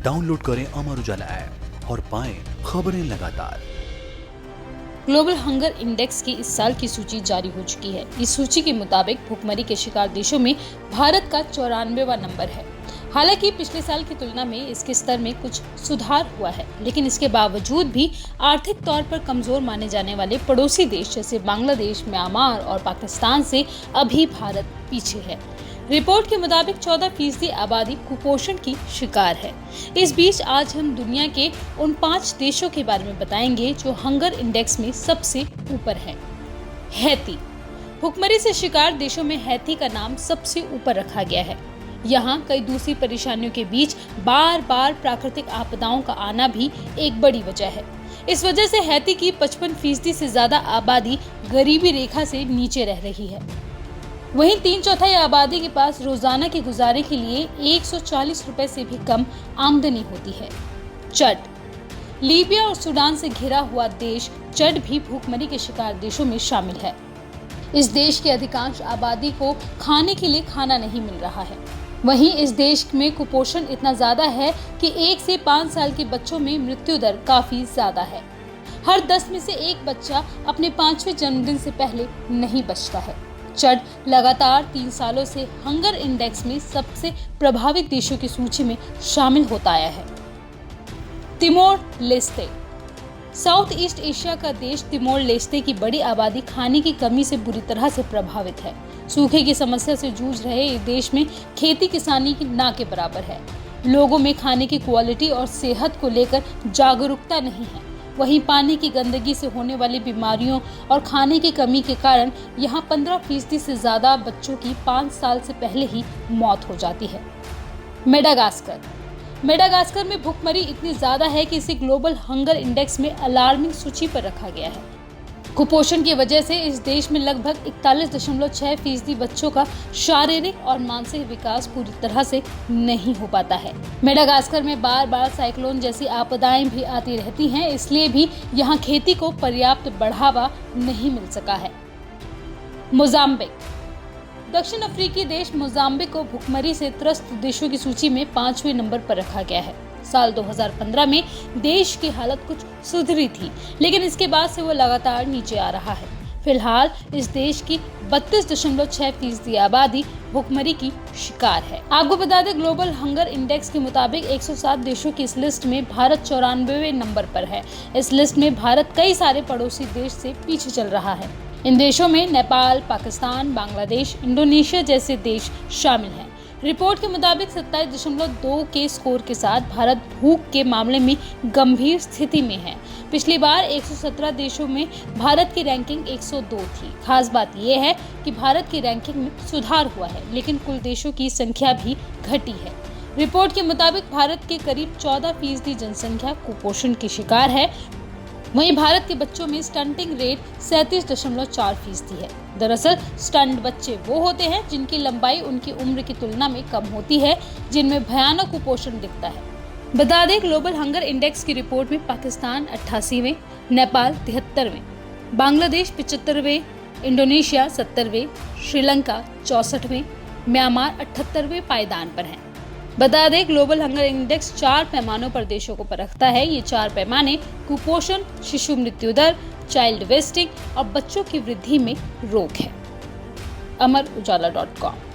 Download करें Amar Ujala app और पाएं खबरें लगातार। ग्लोबल हंगर इंडेक्स की इस साल की सूची जारी हो चुकी है। इस सूची के मुताबिक भुखमरी के शिकार देशों में भारत का 94वां नंबर है। हालांकि पिछले साल की तुलना में इसके स्तर में कुछ सुधार हुआ है, लेकिन इसके बावजूद भी आर्थिक तौर पर कमजोर माने जाने वाले पड़ोसी देश जैसे बांग्लादेश, म्यांमार और पाकिस्तान से अभी भारत पीछे है। रिपोर्ट के मुताबिक 14% आबादी कुपोषण की शिकार है। इस बीच आज हम दुनिया के उन 5 देशों के बारे में बताएंगे जो हंगर इंडेक्स में सबसे ऊपर है। हैती। भुखमरी से शिकार देशों में हैती का नाम सबसे ऊपर रखा गया है। यहाँ कई दूसरी परेशानियों के बीच बार बार प्राकृतिक आपदाओं का आना भी एक बड़ी वजह है। इस वजह से हैती की 55% से ज्यादा आबादी गरीबी रेखा से नीचे रह रही है। वहीं 3/4 आबादी के पास रोजाना के गुजारे के लिए 140 रुपए से भी कम आमदनी होती है। चड। लीबिया और सूडान से घिरा हुआ देश चड भी भूखमरी के शिकार देशों में शामिल है। इस देश की अधिकांश आबादी को खाने के लिए खाना नहीं मिल रहा है। वहीं इस देश में कुपोषण इतना ज्यादा है कि 1 से 5 साल के बच्चों में मृत्यु दर काफी ज्यादा है। हर 10 में से एक बच्चा अपने 5वें जन्मदिन से पहले नहीं बचता है। चड लगातार 3 सालों से हंगर इंडेक्स में सबसे प्रभावित देशों की सूची में शामिल होता आया है। Timor Leste. South east Asia का देश तिमोर लेस्ते की बड़ी आबादी खाने की कमी से बुरी तरह से प्रभावित है। सूखे की समस्या से जूझ रहे इस देश में खेती किसानी की ना के बराबर है। लोगों में खाने की क्वालिटी और सेहत को लेकर जागरूकता नहीं है। वहीं पानी की गंदगी से होने वाली बीमारियों और खाने की कमी के कारण यहाँ 15% से ज्यादा बच्चों की 5 साल से पहले ही मौत हो जाती है। मेडागास्कर। मेडागास्कर में भुखमरी इतनी ज्यादा है कि इसे ग्लोबल हंगर इंडेक्स में अलार्मिंग सूची पर रखा गया है। कुपोषण की वजह से इस देश में लगभग 41.6% बच्चों का शारीरिक और मानसिक विकास पूरी तरह से नहीं हो पाता है। मेडागास्कर में बार बार साइक्लोन जैसी आपदाएं भी आती रहती हैं, इसलिए भी यहाँ खेती को पर्याप्त बढ़ावा नहीं मिल सका है। मोजाम्बिक। दक्षिण अफ्रीकी देश मोजाम्बिक को भुखमरी से त्रस्त देशों की सूची में 5वें नंबर पर रखा गया है। साल 2015 में देश की हालत कुछ सुधरी थी, लेकिन इसके बाद से वो लगातार नीचे आ रहा है। फिलहाल इस देश की 32.6% आबादी भुखमरी की शिकार है। आपको बता दें, ग्लोबल हंगर इंडेक्स के मुताबिक 107 देशों की इस लिस्ट में भारत 94वें नंबर पर है। इस लिस्ट में भारत कई सारे पड़ोसी देश से पीछे चल रहा है। इन देशों में नेपाल, पाकिस्तान, बांग्लादेश, इंडोनेशिया जैसे देश शामिल हैं। रिपोर्ट के मुताबिक 27.2 के स्कोर के साथ भारत भूख के मामले में गंभीर स्थिति में है। पिछली बार 117 देशों में भारत की रैंकिंग 102 थी। खास बात यह है कि भारत की रैंकिंग में सुधार हुआ है, लेकिन कुल देशों की संख्या भी घटी है। रिपोर्ट के मुताबिक भारत के करीब 14% जनसंख्या कुपोषण की शिकार है। वहीं भारत के बच्चों में स्टंटिंग रेट 37.4% है। दरअसल स्टंट बच्चे वो होते हैं जिनकी लंबाई उनकी उम्र की तुलना में कम होती है, जिनमें भयानक कुपोषण दिखता है। बता दें, ग्लोबल हंगर इंडेक्स की रिपोर्ट में पाकिस्तान 88वें, नेपाल 73वें, बांग्लादेश 75वें, इंडोनेशिया 70वें, श्रीलंका 64वें, म्यांमार 78वें पायदान पर है। बता दें, ग्लोबल हंगर इंडेक्स 4 पैमानों पर देशों को परखता है। ये 4 पैमाने कुपोषण, शिशु मृत्यु दर, चाइल्ड वेस्टिंग और बच्चों की वृद्धि में रोक है। अमर उजाला.com